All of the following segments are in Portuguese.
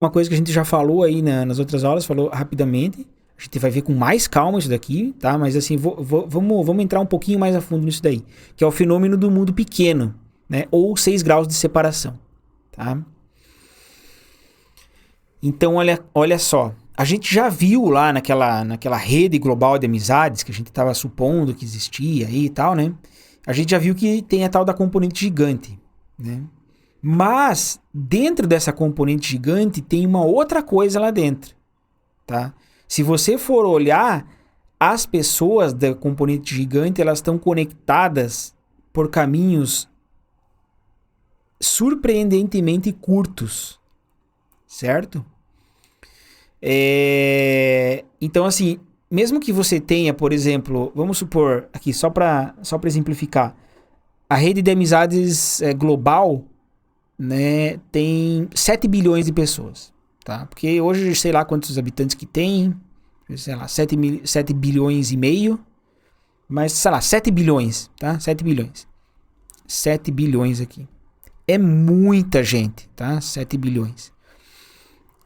uma coisa que a gente já falou aí nas outras aulas, falou rapidamente. A gente vai ver com mais calma isso daqui, tá? Mas assim, vamos entrar um pouquinho mais a fundo nisso daí. Que é o fenômeno do mundo pequeno, né? Ou 6 graus de separação, tá? Então, olha só. A gente já viu lá naquela rede global de amizades que a gente estava supondo que existia aí e tal, né? A gente já viu que tem a tal da componente gigante, né? Mas, dentro dessa componente gigante, tem uma outra coisa lá dentro, tá? Se você for olhar, as pessoas da componente gigante, elas estão conectadas por caminhos surpreendentemente curtos, certo? Então, assim, mesmo que você tenha, por exemplo, vamos supor, aqui, só para exemplificar, a rede de amizades global, né, tem 7 bilhões de pessoas, tá? Porque hoje, sei lá quantos habitantes que tem, sei lá, 7 bilhões e meio, mas, sei lá, 7 bilhões, tá? 7 bilhões. 7 bilhões aqui. É muita gente, tá? 7 bilhões.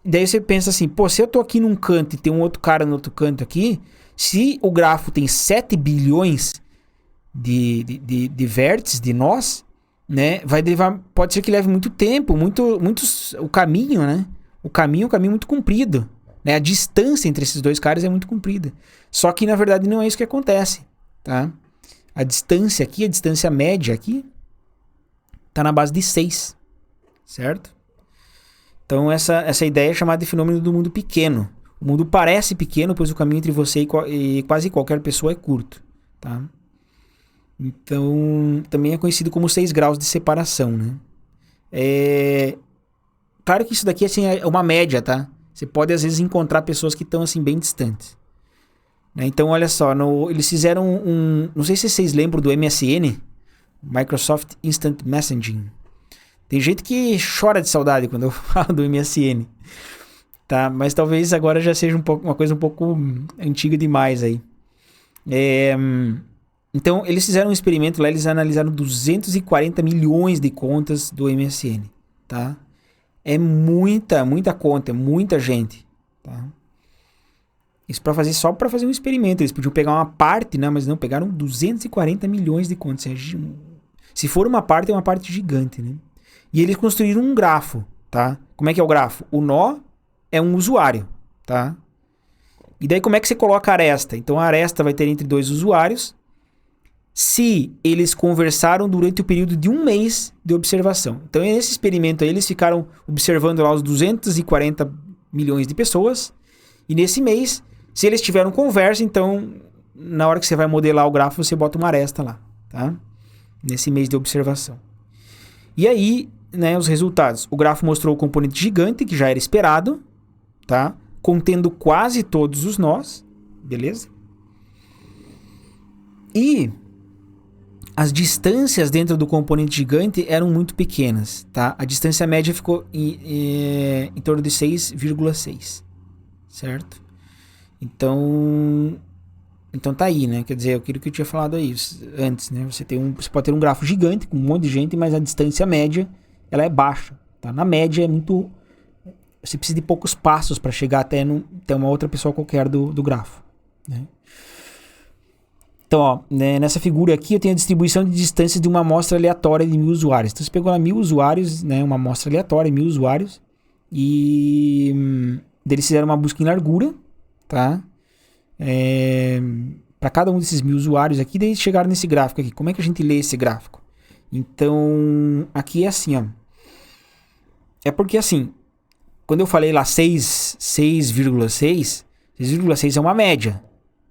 Daí você pensa assim, pô, se eu tô aqui num canto e tem um outro cara no outro canto aqui, se o grafo tem 7 bilhões de vértices, de nós, né, vai levar, pode ser que leve muito tempo, o caminho, né? O caminho é um caminho muito comprido, né? A distância entre esses dois caras é muito comprida. Só que na verdade não é isso que acontece, tá? A distância aqui, a distância média aqui, tá na base de 6, certo? Então essa ideia é chamada de fenômeno do mundo pequeno. O mundo parece pequeno, pois o caminho entre você e quase qualquer pessoa é curto, tá? Então, também é conhecido como 6 graus de separação, né? Claro que isso daqui assim, é uma média, tá? Você pode, às vezes, encontrar pessoas que estão, assim, bem distantes. Né? Então, olha só, eles fizeram Não sei se vocês lembram do MSN, Microsoft Instant Messaging. Tem gente que chora de saudade quando eu falo do MSN. Tá? Mas talvez agora já seja uma coisa um pouco antiga demais aí. Então, eles fizeram um experimento lá, eles analisaram 240 milhões de contas do MSN, tá? É muita conta, é muita gente, tá? Isso só para fazer um experimento. Eles podiam pegar uma parte, né? Mas não, pegaram 240 milhões de contas. Se for uma parte, é uma parte gigante, né? E eles construíram um grafo, tá? Como é que é o grafo? O nó é um usuário, tá? E daí como é que você coloca a aresta? Então a aresta vai ter entre dois usuários se eles conversaram durante o período de um mês de observação. Então, nesse experimento aí, eles ficaram observando lá os 240 milhões de pessoas. E nesse mês, se eles tiveram conversa, então, na hora que você vai modelar o gráfico, você bota uma aresta lá, tá? Nesse mês de observação. E aí, né, os resultados. O grafo mostrou o componente gigante, que já era esperado, tá? Contendo quase todos os nós, beleza? E as distâncias dentro do componente gigante eram muito pequenas, tá? A distância média ficou em torno de 6,6, certo? Então tá aí, né? Quer dizer, aquilo que eu tinha falado aí antes, né? Você pode ter um grafo gigante com um monte de gente, mas a distância média ela é baixa, tá? Na média é muito... Você precisa de poucos passos para chegar até uma outra pessoa qualquer do grafo, né? Então, ó, né, nessa figura aqui eu tenho a distribuição de distâncias de uma amostra aleatória de 1000 usuários. Então você pegou lá 1000 usuários, né, uma amostra aleatória, 1000 usuários, e eles fizeram uma busca em largura, tá? Para cada um desses 1000 usuários aqui, daí chegaram nesse gráfico aqui. Como é que a gente lê esse gráfico? Então, aqui é assim, ó. É porque assim, quando eu falei lá 6,6 é uma média,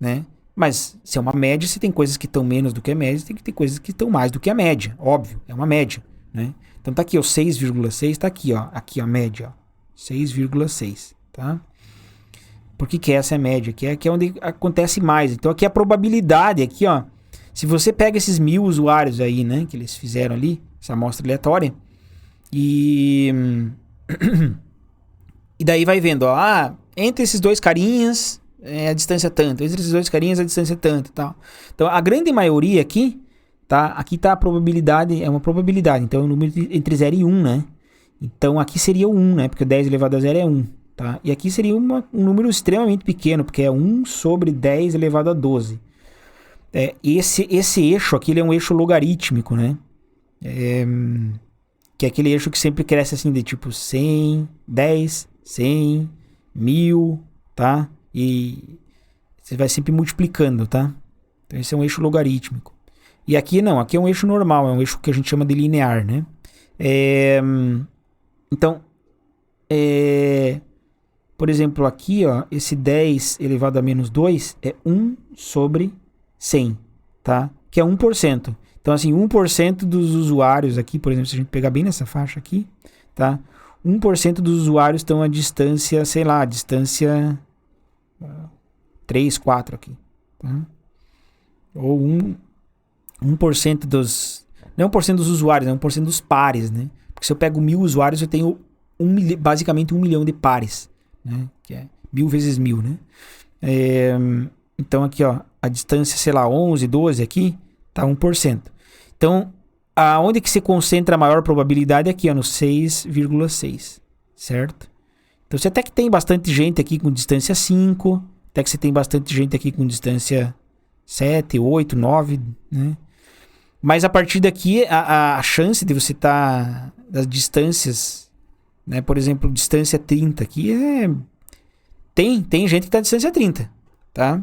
né? Mas se é uma média, se tem coisas que estão menos do que a média, tem que ter coisas que estão mais do que a média. Óbvio, é uma média, né? Então tá aqui, ó, 6,6 tá aqui, ó. Aqui, ó, a média, ó. 6,6, tá? Por que essa é a média? Aqui é onde acontece mais. Então aqui é a probabilidade, aqui, ó. Se você pega esses 1000 usuários aí, né, que eles fizeram ali, essa amostra aleatória, e daí vai vendo, ó, entre esses dois carinhas... a distância tanto, entre esses dois carinhas a distância tanto, tal. Então a grande maioria aqui, tá? Aqui tá a probabilidade, é uma probabilidade, então é um número entre 0 e 1, né? Então aqui seria o 1, né? Porque o 10 elevado a 0 é 1, tá? E aqui seria um número extremamente pequeno, porque é 1 sobre 10 elevado a 12. Esse eixo aqui ele é um eixo logarítmico, né? Que é aquele eixo que sempre cresce assim de tipo 100, 10, 100, 1000, tá? E você vai sempre multiplicando, tá? Então esse é um eixo logarítmico. E aqui não, aqui é um eixo normal, é um eixo que a gente chama de linear, né? Então, por exemplo, aqui, ó, esse 10 elevado a menos 2 é 1 sobre 100, tá? Que é 1%. Então, assim, 1% dos usuários aqui, por exemplo, se a gente pegar bem nessa faixa aqui, tá? 1% dos usuários estão a distância, sei lá, a distância 3, 4 aqui, tá? Ou 1% dos... Não 1% dos usuários, é 1% dos pares, né? Porque se eu pego 1000 usuários, eu tenho basicamente 1 milhão de pares, né? Que é 1000 vezes 1000, né? Então aqui, ó, a distância, sei lá, 11, 12 aqui, tá 1%. Então, aonde que se concentra a maior probabilidade é aqui, ó, no 6,6, certo? Então, você até que tem bastante gente aqui com distância 5, até que você tem bastante gente aqui com distância 7, 8, 9, né? Mas a partir daqui, a chance de você estar das distâncias, né? Por exemplo, distância 30 aqui tem gente que está distância 30, tá?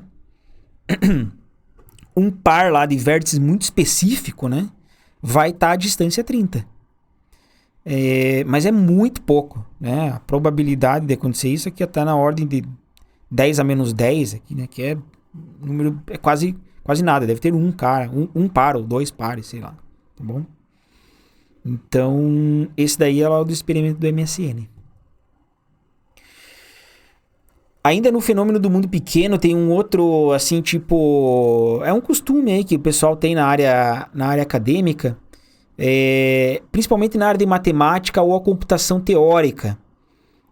Um par lá de vértices muito específico, né? Vai estar à distância 30. Mas é muito pouco, né? A probabilidade de acontecer isso aqui está na ordem de 10 a menos 10 aqui, né? Que é número, é quase nada. Deve ter um par ou 2 pares, sei lá. Tá bom? Então, esse daí é lá o do experimento do MSN. Ainda no fenômeno do mundo pequeno tem um outro, assim, tipo... É um costume aí que o pessoal tem na área acadêmica, principalmente na área de matemática ou a computação teórica,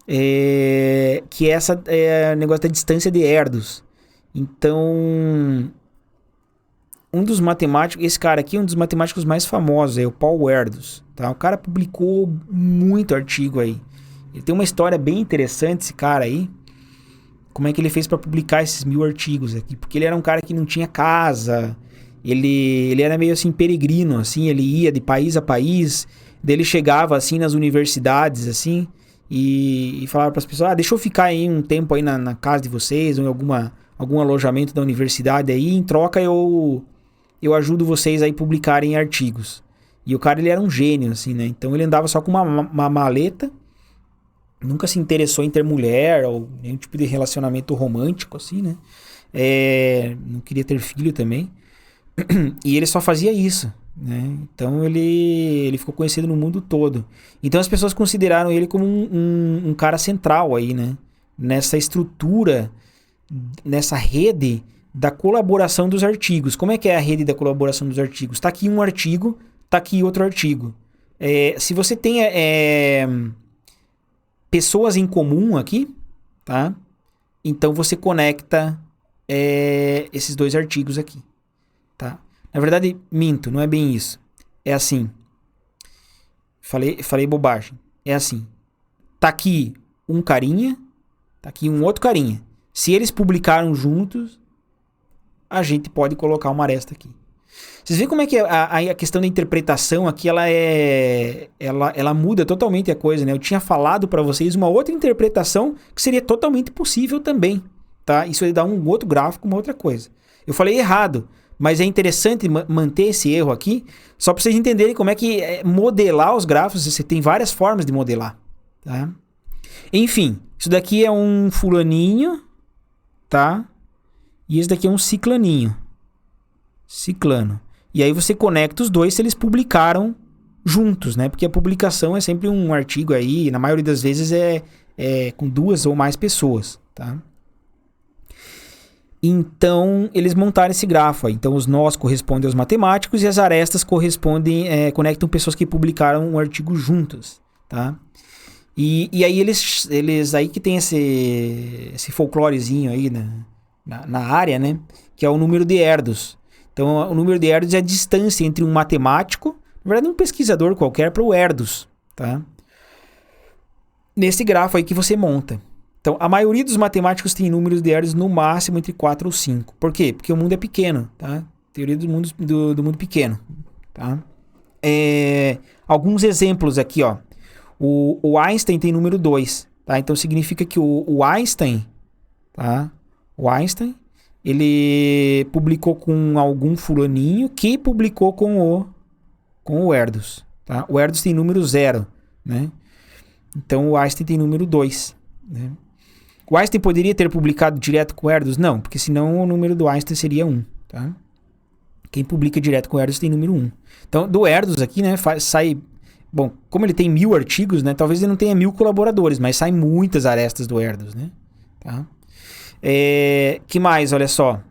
que é o negócio da distância de Erdos. Então, um dos matemáticos... Esse cara aqui é um dos matemáticos mais famosos, é o Paul Erdos. Tá? O cara publicou muito artigo aí. Ele tem uma história bem interessante, esse cara aí. Como é que ele fez para publicar esses 1000 artigos aqui? Porque ele era um cara que não tinha casa, ele era meio assim peregrino, assim, ele ia de país a país, daí ele chegava assim nas universidades, assim, e falava para as pessoas, deixa eu ficar aí um tempo aí na casa de vocês, ou em algum alojamento da universidade aí, em troca eu ajudo vocês aí a publicarem artigos. E o cara, ele era um gênio, assim, né? Então ele andava só com uma maleta, nunca se interessou em ter mulher ou nenhum tipo de relacionamento romântico, assim, né? Não queria ter filho também. E ele só fazia isso, né? Então ele ficou conhecido no mundo todo. Então as pessoas consideraram ele como um cara central aí, né? Nessa estrutura, nessa rede da colaboração dos artigos. Como é que é a rede da colaboração dos artigos? Tá aqui um artigo, tá aqui outro artigo. Se você tem... pessoas em comum aqui, tá? Então você conecta esses dois artigos aqui, tá? Na verdade, minto, não é bem isso. É assim. Falei bobagem. É assim. Tá aqui um carinha, tá aqui um outro carinha. Se eles publicaram juntos, a gente pode colocar uma aresta aqui. Vocês veem como é que a questão da interpretação aqui, ela muda totalmente a coisa, né? Eu tinha falado para vocês uma outra interpretação que seria totalmente possível também, tá? Isso aí dá um outro gráfico, uma outra coisa. Eu falei errado, mas é interessante manter esse erro aqui, só para vocês entenderem como é que modelar os gráficos, você tem várias formas de modelar, tá? Enfim, isso daqui é um fulaninho, tá? E esse daqui é um ciclaninho. Ciclano. E aí você conecta os dois se eles publicaram juntos, né? Porque a publicação é sempre um artigo aí, na maioria das vezes é com 2 ou mais pessoas, tá? Então, eles montaram esse grafo aí. Então, os nós correspondem aos matemáticos e as arestas conectam pessoas que publicaram um artigo juntos, tá? E aí eles aí que tem esse folclorezinho aí na área, né? Que é o número de Erdos. Então, o número de Erdos é a distância entre um matemático, na verdade um pesquisador qualquer, para o Erdos, tá? nesse grafo aí que você monta. Então, a maioria dos matemáticos tem números de Erdős no máximo entre 4 ou 5. Por quê? Porque o mundo é pequeno, tá? Teoria do mundo pequeno, tá? Alguns exemplos aqui, ó. O Einstein tem número 2, tá? Então, significa que o Einstein, tá? O Einstein, ele publicou com algum fulaninho que publicou com o Erdős, tá? O Erdős tem número 0, né? Então, o Einstein tem número 2, né? O Einstein poderia ter publicado direto com o Erdős? Não, porque senão o número do Einstein seria 1, tá? Quem publica direto com o Erdős tem número 1. Então, do Erdős aqui, né, sai... Bom, como ele tem 1000 artigos, né, talvez ele não tenha 1000 colaboradores, mas saem muitas arestas do Erdős, né? Tá? Que mais? Olha só.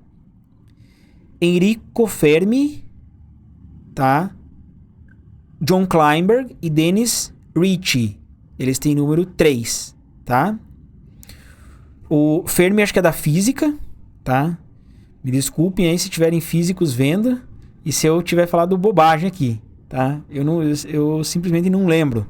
Enrico Fermi, tá? John Kleinberg e Dennis Ritchie. Eles têm número 3, tá? O Fermi acho que é da física, tá? Me desculpem aí se tiverem físicos vendo e se eu tiver falado bobagem aqui, tá? Eu simplesmente não lembro.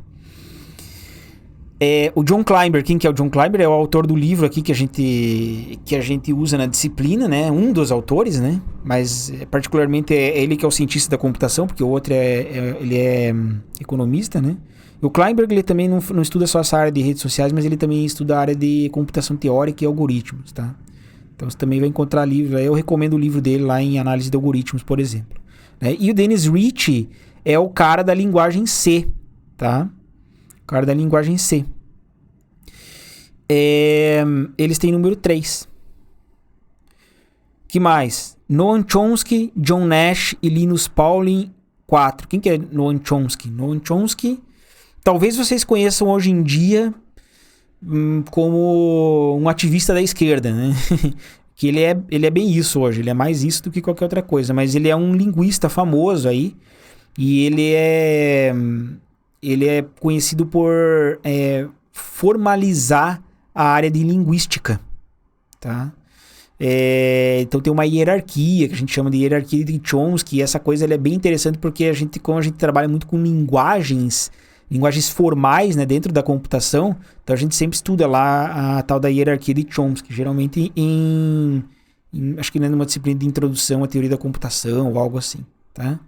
O John Kleinberg, quem que é o John Kleinberg? É o autor do livro aqui que a gente usa na disciplina, né? Um dos autores, né? Mas particularmente é ele que é o cientista da computação, porque o outro ele é economista, né? O Kleinberg ele também não estuda só essa área de redes sociais, mas ele também estuda a área de computação teórica e algoritmos, tá? Então você também vai encontrar livro. Eu recomendo o livro dele lá em análise de algoritmos, por exemplo. Né? E o Dennis Ritchie é o cara da linguagem C, tá? O cara da linguagem C. Eles têm número 3. Que mais? Noam Chomsky, John Nash e Linus Pauling, 4. Quem que é Noam Chomsky? Noam Chomsky, talvez vocês conheçam hoje em dia como um ativista da esquerda, né? Que ele é bem isso hoje, ele é mais isso do que qualquer outra coisa, mas ele é um linguista famoso aí, e ele é conhecido por formalizar a área de linguística, tá? Então tem uma hierarquia, que a gente chama de hierarquia de Chomsky, e essa coisa ela é bem interessante porque como a gente trabalha muito com linguagens formais, né, dentro da computação, então a gente sempre estuda lá a tal da hierarquia de Chomsky, geralmente acho que numa disciplina de introdução à teoria da computação ou algo assim, tá?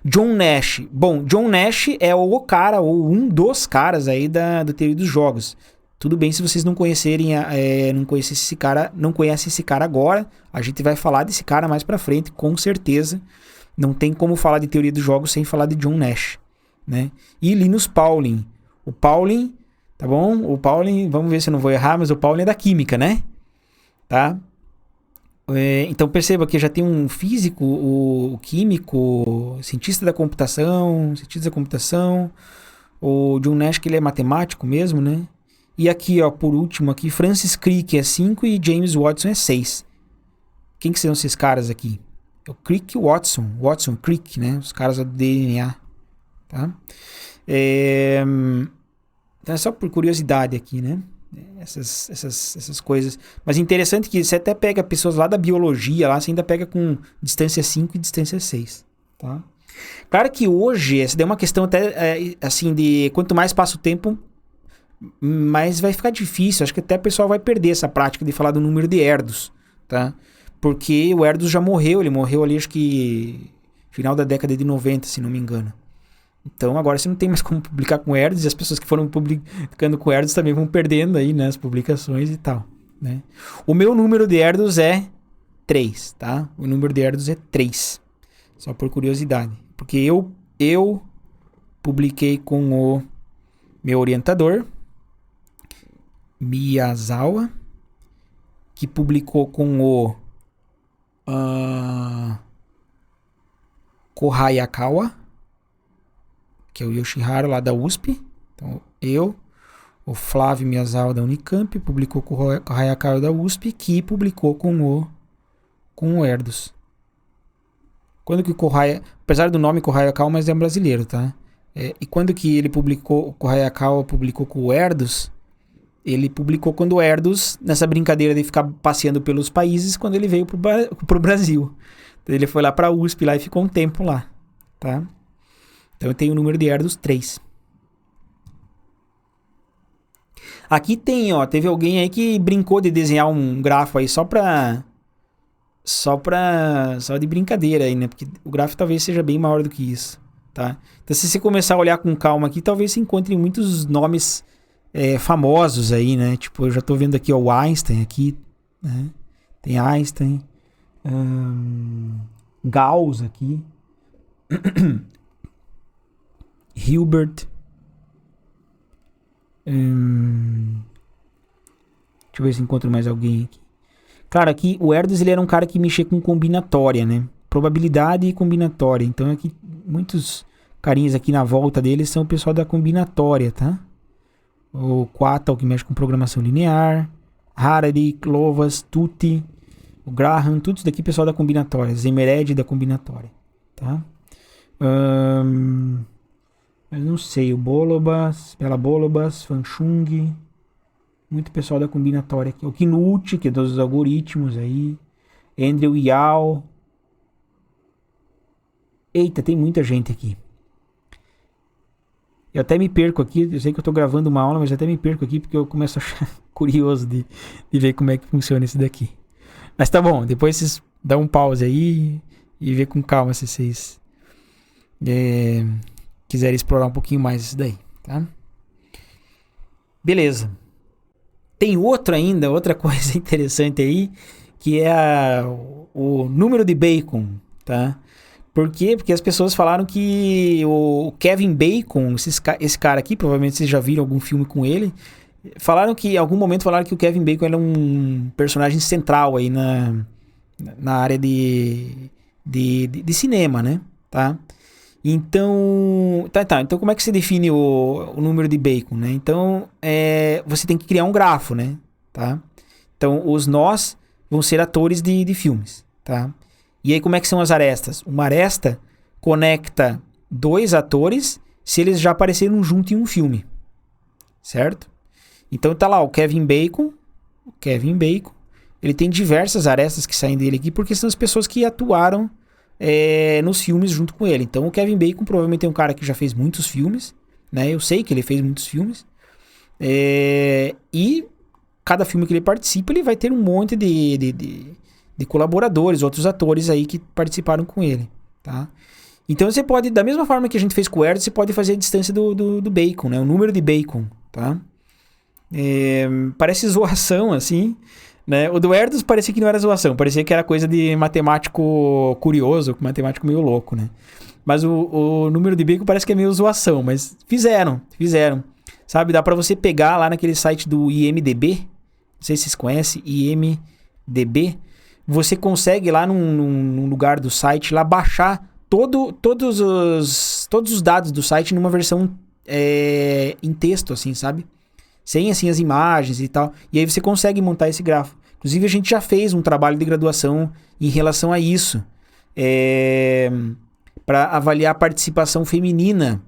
John Nash. Bom, John Nash é o cara, ou um dos caras aí da teoria dos jogos. Tudo bem se vocês não conhecem esse cara agora, a gente vai falar desse cara mais pra frente, com certeza. Não tem como falar de teoria dos jogos sem falar de John Nash, né? E Linus Pauling. O Pauling, tá bom? O Pauling, vamos ver se eu não vou errar, mas o Pauling é da química, né? Tá? Então perceba que já tem um físico, o químico, cientista da computação, o John Nash, que ele é matemático mesmo, né? E aqui, ó, por último, aqui, Francis Crick é 5 e James Watson é 6. Quem que são esses caras aqui? É o Crick e o Watson, Crick, né? Os caras do DNA, tá? Então é só por curiosidade aqui, né? Essas coisas. Mas interessante que você até pega pessoas lá da biologia, lá você ainda pega com distância 5 e distância 6, tá? Claro que hoje, essa daí é uma questão até, assim, de quanto mais passa o tempo, mais vai ficar difícil. Acho que até o pessoal vai perder essa prática de falar do número de Erdős, tá? Porque o Erdős já morreu, ele morreu ali, acho que final da década de 90, se não me engano. Então agora você não tem mais como publicar com Erdős, e as pessoas que foram publicando com Erdős também vão perdendo aí, né, as publicações e tal, né? O meu número de Erdős é 3, tá? O número de Erdős é 3. Só por curiosidade. Porque eu publiquei com o meu orientador, Miyazawa, que publicou com o Kohayakawa, que é o Yoshiharu lá da USP. Então o Flávio Miyazawa da Unicamp, publicou com o Kohayakawa da USP, que publicou com o Erdős. Quando que o apesar do nome Kohayakawa, mas é um brasileiro, tá? E quando que ele publicou, o Kohayakawa publicou com o Erdős? Ele publicou quando o Erdős, nessa brincadeira de ficar passeando pelos países, quando ele veio pro Brasil. Então ele foi lá pra USP lá e ficou um tempo lá, tá? Então eu tenho o número de Erdős 3. Aqui tem, ó, teve alguém aí que brincou de desenhar um grafo aí só de brincadeira aí, né? Porque o grafo talvez seja bem maior do que isso, tá? Então, se você começar a olhar com calma aqui, talvez você encontre muitos nomes famosos aí, né? Tipo, eu já tô vendo aqui, ó, o Einstein aqui, né? Tem Einstein, Gauss aqui, Hilbert, deixa eu ver se encontro mais alguém aqui. Claro, aqui o Erdős ele era um cara que mexia com combinatória, né? Probabilidade e combinatória. Então aqui muitos carinhas aqui na volta dele são o pessoal da combinatória, tá? O Quatal que mexe com programação linear, Harari, Clovas, Tutti, o Graham, tudo isso daqui pessoal da combinatória, Zemered da combinatória, tá? Mas não sei, o Bolobas, Bela Bolobas, Fanchung, muito pessoal da combinatória aqui. O Knut, que é dos algoritmos aí. Andrew Yao. Eita, tem muita gente aqui. Eu até me perco aqui. Eu sei que eu tô gravando uma aula, mas eu até me perco aqui porque eu começo a achar curioso de ver como é que funciona isso daqui. Mas tá bom, depois vocês dão um pause aí e vê com calma se vocês quiserem explorar um pouquinho mais isso daí, tá? Beleza. Tem outra coisa interessante aí, que é o número de Bacon, tá? Por quê? Porque as pessoas falaram que o Kevin Bacon, esse cara aqui, provavelmente vocês já viram algum filme com ele, em algum momento falaram que o Kevin Bacon era um personagem central aí na área de cinema, né? Tá? Então, então como é que se define o número de Bacon, né? Então, você tem que criar um grafo, né? Tá? Então, os nós vão ser atores de filmes, tá? E aí, como é que são as arestas? Uma aresta conecta dois atores se eles já apareceram junto em um filme, certo? Então, tá lá o Kevin Bacon, ele tem diversas arestas que saem dele aqui, porque são as pessoas que atuaram nos filmes junto com ele. Então o Kevin Bacon provavelmente é um cara que já fez muitos filmes, né? Eu sei que ele fez muitos filmes. E cada filme que ele participa, ele vai ter um monte de colaboradores, outros atores aí que participaram com ele, tá? Então você pode, da mesma forma que a gente fez com o Erdős, você pode fazer a distância do Bacon, né? O número de Bacon, tá? Parece zoação, assim, né? O do Erdős parecia que não era zoação, parecia que era coisa de matemático curioso, matemático meio louco, né? Mas o número de Bacon parece que é meio zoação, mas fizeram. Sabe, dá pra você pegar lá naquele site do IMDb, não sei se vocês conhecem, IMDb, você consegue lá num lugar do site lá baixar todos os dados do site numa versão em texto, assim, sabe? Sem, assim, as imagens e tal. E aí você consegue montar esse grafo. Inclusive, a gente já fez um trabalho de graduação em relação a isso. Para avaliar a participação feminina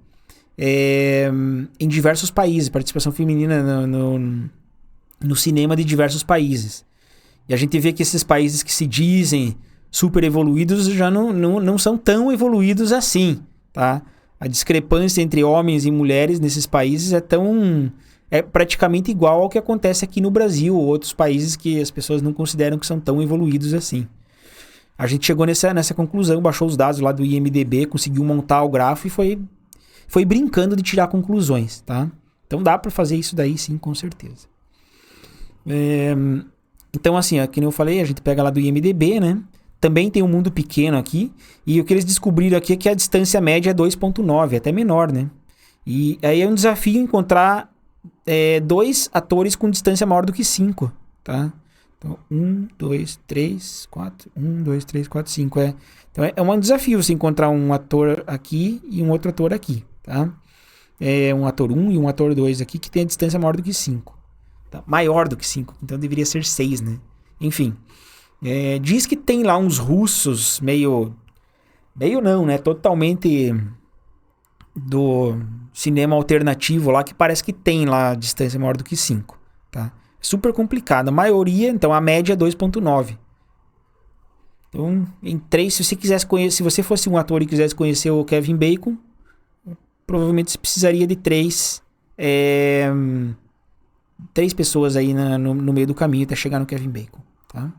em diversos países. Participação feminina no cinema de diversos países. E a gente vê que esses países que se dizem super evoluídos já não são tão evoluídos assim, tá? A discrepância entre homens e mulheres nesses países é praticamente igual ao que acontece aqui no Brasil ou outros países que as pessoas não consideram que são tão evoluídos assim. A gente chegou nessa conclusão, baixou os dados lá do IMDb, conseguiu montar o grafo e foi brincando de tirar conclusões, tá? Então dá para fazer isso daí sim, com certeza. Então assim, como eu falei, a gente pega lá do IMDb, né? Também tem um mundo pequeno aqui, e o que eles descobriram aqui é que a distância média é 2.9, até menor, né? E aí é um desafio encontrar dois atores com distância maior do que 5, tá? Então, 1, 2, 3, 4, 1, 2, 3, 4, 5, Então é um desafio você encontrar um ator aqui e um outro ator aqui, tá? Um ator 1 e um ator 2 aqui que tem a distância maior do que 5. Tá? Maior do que 5, então deveria ser 6, né? Enfim, diz que tem lá uns russos meio não, né? Totalmente do cinema alternativo lá, que parece que tem lá distância maior do que 5, tá? Super complicado. A maioria, então a média é 2.9. Então, em 3, se você quisesse conhecer, se você fosse um ator e quisesse conhecer o Kevin Bacon, provavelmente você precisaria de 3 3 pessoas aí no meio do caminho até chegar no Kevin Bacon, tá?